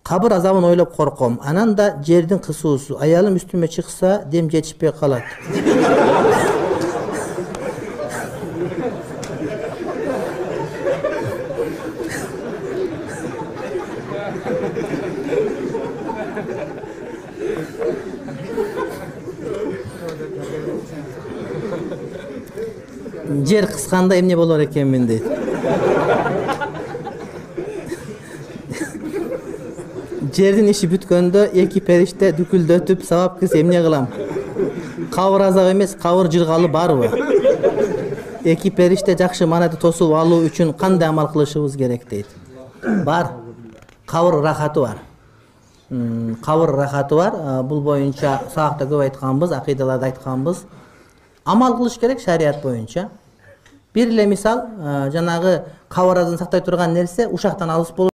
Kabır azabын ойлоп корком. Анан да жердин кысуусу. Аялым үстүмө чыкса, дем жетишпей калат. Жер кысканда эмне болор экенмин дейт. Жердин иши бүткөндө эки периште дүкүлдөтүп сабап кыз эмне кылам? Кабыр азабы эмес, кабыр жыргалы барбы? Эки периште жакшы манады тосуп алуу үчүн кандай амал кылышыбыз керек дейт. Бар. Кабыр рахаты бар. Кабыр рахаты бар. Бул боюнча сабакта көп айтканбыз, акыйдаларда айтканбыз. Амал кылыш керек шарият боюнча. Бир эле мисал, жанагы кабыр азабын сактай турган нерсе ушактан алыс болот.